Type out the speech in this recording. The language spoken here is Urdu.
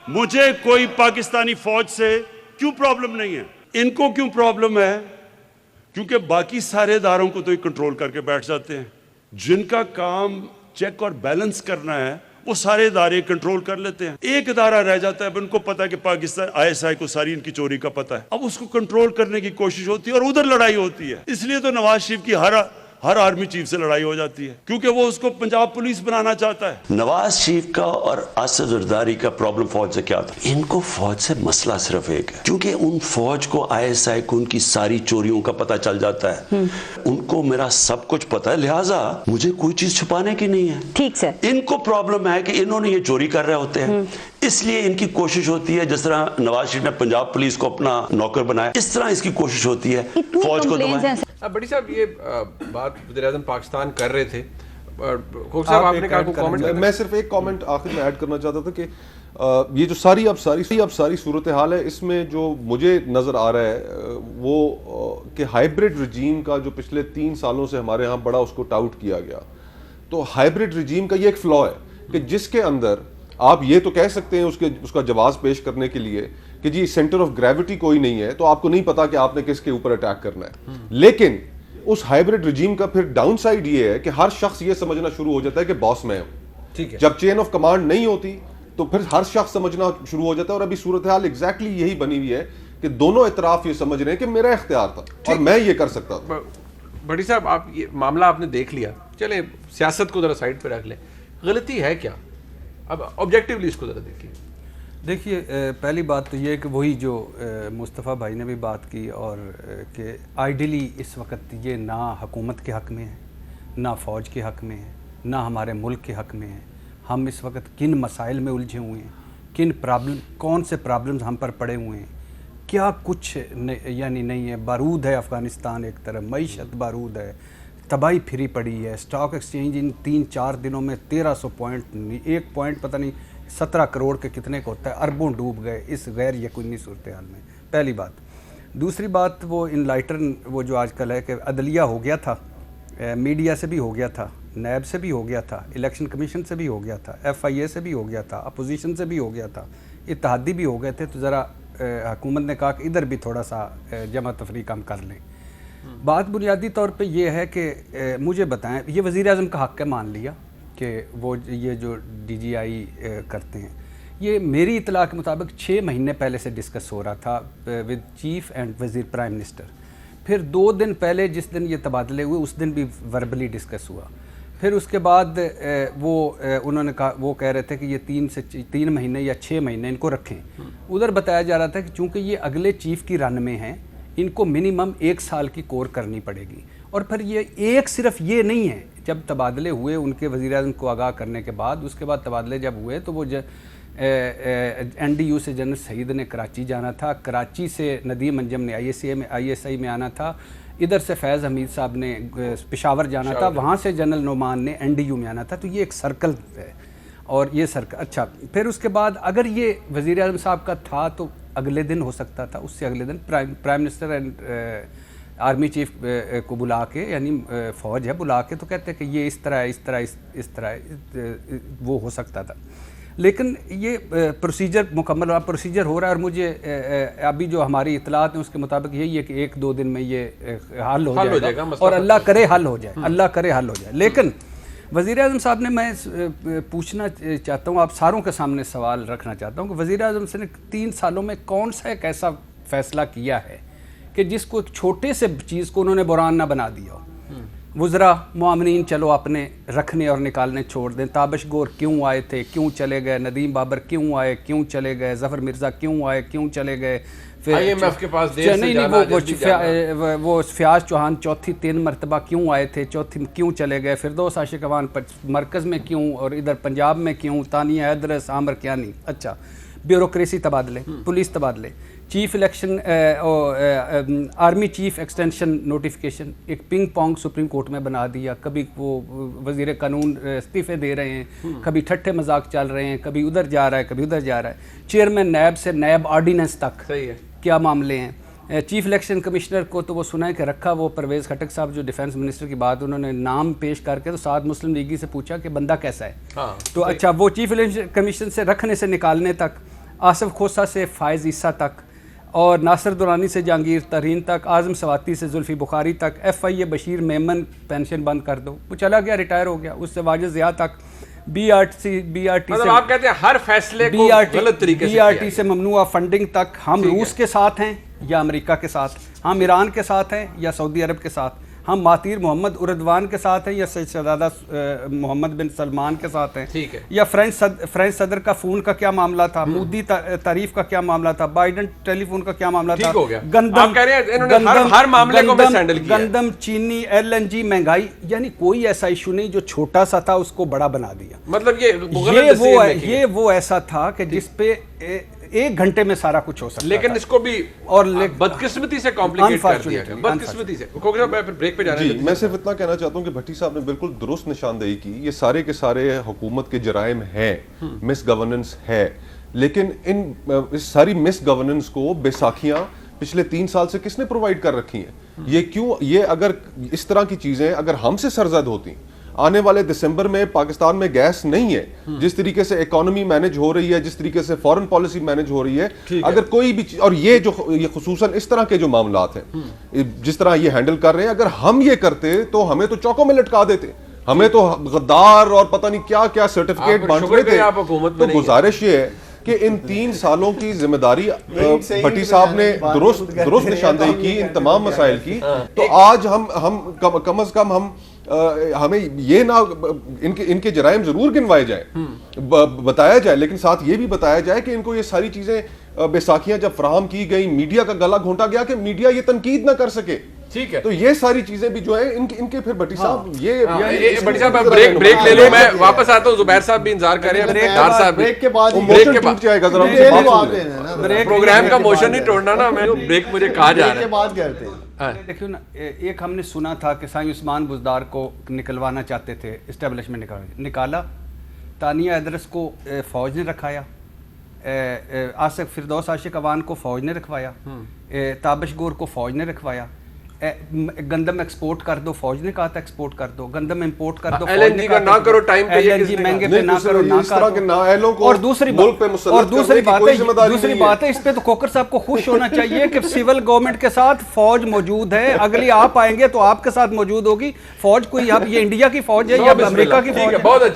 مجھے کوئی پاکستانی فوج سے کیوں پرابلم نہیں ہے؟ ان کو کیوں پرابلم ہے؟ کیونکہ باقی سارے اداروں کو تو یہ کنٹرول کر کے بیٹھ جاتے ہیں. جن کا کام چیک اور بیلنس کرنا ہے وہ سارے ادارے کنٹرول کر لیتے ہیں. ایک ادارہ رہ جاتا ہے, اب ان کو پتا ہے کہ پاکستان ISI کو ساری ان کی چوری کا پتا ہے, اب اس کو کنٹرول کرنے کی کوشش ہوتی ہے اور ادھر لڑائی ہوتی ہے. اس لیے تو نواز شریف کی ہر آرمی چیف سے لڑائی ہو جاتی ہے, کیونکہ وہ اس کو پنجاب پولیس بنانا چاہتا ہے. نواز شریف کا اور اسد زرداری کا پرابلم فوج سے کیا تھا؟ ان کو فوج سے مسئلہ صرف ایک ہے, کیونکہ ان فوج کو ISI کو ان کی ساری چوریوں کا پتہ چل جاتا ہے. ان کو میرا سب کچھ پتہ ہے, لہٰذا مجھے کوئی چیز چھپانے کی نہیں ہے. ٹھیک سے ان کو پرابلم ہے کہ انہوں نے یہ چوری کر رہے ہوتے ہیں, اس لیے ان کی کوشش ہوتی ہے, جس طرح نواز شریف نے پنجاب پولیس کو اپنا نوکر بنایا, اس طرح اس کی کوشش ہوتی ہے فوج کو دبائیں. بڑی صاحب یہ بات وزیر اعظم پاکستان کر رہے تھے, خوب صاحب آپ نے کہا کامنٹ. میں صرف ایک کامنٹ آخر میں ایڈ کرنا چاہتا تھا کہ یہ جو ساری صورتحال ہے, اس میں جو مجھے نظر آ رہا ہے وہ کہ ہائیبرڈ رجیم کا جو پچھلے 3 سالوں سے ہمارے ہاں بڑا اس کو ٹاؤٹ کیا گیا, تو ہائیبرڈ رجیم کا یہ ایک فلا ہے کہ جس کے اندر آپ یہ تو کہہ سکتے ہیں اس کا جواز پیش کرنے کے لیے کہ جی سینٹر آف گریوٹی کوئی نہیں ہے, تو آپ کو نہیں پتا کہ آپ نے کس کے اوپر اٹیک کرنا ہے. لیکن اس ہائیبرڈ رجیم کا پھر ڈاؤن سائڈ یہ ہے کہ ہر شخص یہ سمجھنا شروع ہو جاتا ہے کہ باس میں ہوں. جب چین آف کمانڈ نہیں ہوتی تو پھر ہر شخص سمجھنا شروع ہو جاتا ہے, اور ابھی صورتحال ایگزیکٹلی یہی بنی ہوئی ہے کہ دونوں اطراف یہ سمجھ رہے ہیں کہ میرا اختیار تھا اور میں یہ کر سکتا تھا. بڑی صاحب آپ یہ معاملہ آپ نے دیکھ لیا, چلے سیاست کو ذرا سائڈ پہ رکھ لیں, غلطی ہے کیا؟ اب آبجیکٹیولی اس کو ذرا دیکھیے پہلی بات تو یہ کہ وہی جو مصطفیٰ بھائی نے بھی بات کی, اور کہ آئیڈیلی اس وقت یہ نہ حکومت کے حق میں ہے, نہ فوج کے حق میں ہے, نہ ہمارے ملک کے حق میں ہے. ہم اس وقت کن مسائل میں الجھے ہوئے ہیں, کون سے پرابلمز ہم پر پڑے ہوئے ہیں, کیا کچھ یعنی نہیں ہے. بارود ہے افغانستان ایک طرف, معیشت بارود ہے, تباہی پھری پڑی ہے. سٹاک ایکسچینج ان 3-4 دنوں میں 1300 پوائنٹ, ایک پوائنٹ پتہ نہیں 17 کروڑ کے کتنے کو ہوتا ہے, اربوں ڈوب گئے اس غیر یقینی صورتحال میں. پہلی بات. دوسری بات وہ انلائٹن وہ جو آج کل ہے کہ عدلیہ ہو گیا تھا, میڈیا سے بھی ہو گیا تھا, نیب سے بھی ہو گیا تھا, الیکشن کمیشن سے بھی ہو گیا تھا, FIA سے بھی ہو گیا تھا, اپوزیشن سے بھی ہو گیا تھا, اتحادی بھی ہو گئے تھے. تو ذرا حکومت نے کہا کہ ادھر بھی تھوڑا سا جمع تفریق ہم کر لیں. بات بنیادی طور پہ یہ ہے کہ مجھے بتائیں, یہ وزیر اعظم کا حق ہے, مان لیا کہ وہ یہ جو DGI کرتے ہیں, یہ میری اطلاع کے مطابق 6 مہینے پہلے سے ڈسکس ہو رہا تھا ود چیف اینڈ وزیر پرائم منسٹر. پھر 2 دن پہلے جس دن یہ تبادلے ہوئے اس دن بھی وربلی ڈسکس ہوا. پھر اس کے بعد انہوں نے کہا, وہ کہہ رہے تھے کہ یہ 3 مہینے یا 6 مہینے ان کو رکھیں. ادھر بتایا جا رہا تھا کہ چونکہ یہ اگلے چیف کی رن میں ہیں, ان کو منیمم 1 سال کی کور کرنی پڑے گی. اور پھر یہ صرف یہ نہیں ہے, جب تبادلے ہوئے ان کے وزیر اعظم کو آگاہ کرنے کے بعد, اس کے بعد تبادلے جب ہوئے تو وہ NDU سے جنرل سعید نے کراچی جانا تھا, کراچی سے ندیم انجم نے ISI میں آنا تھا, ادھر سے فیض حمید صاحب نے پشاور جانا تھا, وہاں سے جنرل نعمان نے NDU میں آنا تھا. تو یہ ایک سرکل ہے, اور یہ سرکل اچھا. پھر اس کے بعد اگر یہ وزیر اعظم صاحب کا تھا تو اگلے دن ہو سکتا تھا, اس سے اگلے دن prime minister and army chief کو بلا کے, یعنی فوج ہے, بلا کے تو کہتے ہیں کہ یہ اس طرح وہ ہو سکتا تھا. لیکن یہ پروسیجر مکمل پروسیجر ہو رہا ہے, اور مجھے ابھی جو ہماری اطلاعات ہیں اس کے مطابق یہی ہے کہ 1-2 دن میں یہ حل ہو جائے گا, اور اللہ کرے حل ہو جائے. لیکن وزیر اعظم صاحب نے, میں پوچھنا چاہتا ہوں, آپ ساروں کے سامنے سوال رکھنا چاہتا ہوں کہ وزیر اعظم سے نے 3 سالوں میں کون سا ایک ایسا فیصلہ کیا ہے کہ جس کو ایک چھوٹے سے چیز کو انہوں نے بحران نہ بنا دیا ہو. وزراء معاملین چلو اپنے رکھنے اور نکالنے چھوڑ دیں, تابش گور کیوں آئے تھے, کیوں چلے گئے, ندیم بابر کیوں آئے, کیوں چلے گئے, ظفر مرزا کیوں آئے, کیوں چلے گئے, IMF کے پاس دیر سے جانا, وہ فیاض چوہان 3 مرتبہ کیوں آئے تھے, کیوں چلے گئے, فردوس عاشق اوان مرکز میں کیوں, اور ادھر پنجاب میں کیوں, تانیہ ادرس, عامر کیانی. اچھا, بیوروکریسی تبادلے, پولیس تبادلے, chief election army chief extension notification, ایک پنگ پونگ سپریم کورٹ میں بنا دیا. کبھی وہ وزیر قانون استعفے دے رہے ہیں, کبھی ٹھٹھے مذاق چل رہے ہیں, کبھی ادھر جا رہا ہے, کبھی ادھر جا رہا ہے. چیئرمین نیب سے نیب آرڈیننس تک کیا معاملے ہیں. چیف الیکشن کمشنر کو تو وہ سنا ہے کہ رکھا, وہ پرویز خٹک صاحب جو ڈیفنس منسٹر کی بات, انہوں نے نام پیش کر کے تو 7 مسلم لیگی سے پوچھا کہ بندہ کیسا ہے. تو اچھا, وہ چیف الیکشن کمیشن سے رکھنے سے نکالنے تک آصف کھوسہ سے فائز عیسیٰ تک، اور ناصر درانی سے جہانگیر ترین تک، اعظم سواتی سے زلفی بخاری تک، ایف آئی اے بشیر میمن پینشن بند کر دو، وہ چلا گیا، ریٹائر ہو گیا، اس سے واجد ضیاء تک، بی آر ٹی مطلب آپ کہتے ہیں ہر فیصلے کو غلط طریقے سے بی آر ٹی سے ممنوع فنڈنگ تک، ہم روس کے ساتھ ہیں یا امریکہ کے ساتھ، ہم ایران کے ساتھ ہیں یا سعودی عرب کے ساتھ، ہم مہاتیر محمد اردوان کے ساتھ ہیں یا شہزادہ محمد بن سلمان کے ساتھ ہیں، ٹھیک ہے، یا فرینچ صدر کا فون کا کیا معاملہ تھا، مودی تعریف کا کیا معاملہ تھا، بائیڈن ٹیلی فون کا کیا معاملہ تھا، گندم، چینی، ایل این جی، مہنگائی، یعنی کوئی ایسا ایشو نہیں جو چھوٹا سا تھا اس کو بڑا بنا دیا. مطلب یہ وہ ایسا تھا کہ جس پہ ایک گھنٹے میں سارا کچھ ہو سکتا، لیکن اس کو بھی اور بدقسمتی سے کمپلیکیٹ کر دیا گیا، بدقسمتی سے. کھوکھر صاحب پھر بریک پہ جا رہے ہیں. جی میں صرف اتنا کہنا چاہتا ہوں کہ بھٹی صاحب نے بالکل درست نشاندہی کی، یہ سارے کے سارے حکومت کے جرائم ہیں، مس گورننس ہے، لیکن اس ساری مس گورننس کو بیساکھیاں پچھلے 3 سال سے کس نے پرووائڈ کر رکھی ہیں؟ یہ اگر اس طرح کی چیزیں اگر ہم سے سرزد ہوتی، آنے والے دسمبر میں پاکستان میں گیس نہیں ہے، جس طریقے سے اکانومی مینج ہو رہی ہے، جس طریقے سے فورن پالیسی مینج ہو رہی ہے، اگر کوئی بھی اور یہ خصوصاً اس طرح کے جو معاملات ہیں جس طرح یہ ہینڈل کر رہے ہیں، اگر ہم یہ کرتے تو ہمیں تو چوکوں میں لٹکا دیتے، ہمیں تو غدار اور پتہ نہیں کیا کیا سرٹیفکیٹ بانٹتے تھے. تو گزارش یہ ہے کہ ان 3 سالوں کی ذمہ داری بھٹی صاحب نے درست نشاندہی کی ان تمام مسائل کی. تو آج ہم کم از کم ہمیں یہ نہ ان کے جرائم ضرور گنوائے جائیں، بتایا جائے، لیکن ساتھ یہ بھی بتایا جائے کہ ان کو یہ ساری چیزیں بیساکھیاں جب فراہم کی گئی، میڈیا کا گلا گھونٹا گیا کہ میڈیا یہ تنقید نہ کر سکے. ٹھیک ہے، تو یہ ساری چیزیں بھی جو ہیں ان کے پھر بھٹی صاحب بھٹی صاحب بریک لے لو، میں واپس آتا ہوں. زبیر صاحب بھی انتظار کر رہے ہیں، ڈار صاحب بریک کے بعد جائے گا. پروگرام کا موشن نہیں توڑنا نا، میں بریک مجھے کہا جا رہا ہے. دیکھو نا، ایک ہم نے سنا تھا کہ سائیں عثمان بزدار کو نکلوانا چاہتے تھے، اسٹیبلشمنٹ نکالا، تانیہ ادرس کو فوج نے رکھایا، آصف فردوس عاشق اوان کو فوج نے رکھوایا، تابش گور کو فوج نے رکھوایا، گندم ایکسپورٹ کر دو، فوج نے کہا تھا ایکسپورٹ کر دو، گندم امپورٹ کر دو، ایل این جی کا نہ کرو، ٹائم پہ مہنگے پہ نہ کرو، نہ کرو. اور دوسری بات ہے، اس پہ تو کھوکھر صاحب کو خوش ہونا چاہیے کہ سول گورنمنٹ کے ساتھ فوج موجود ہے، اگلی آپ آئیں گے تو آپ کے ساتھ موجود ہوگی فوج. کوئی اب یہ انڈیا کی فوج ہے یا امریکہ کی فوج ہے؟ بہت اچھے.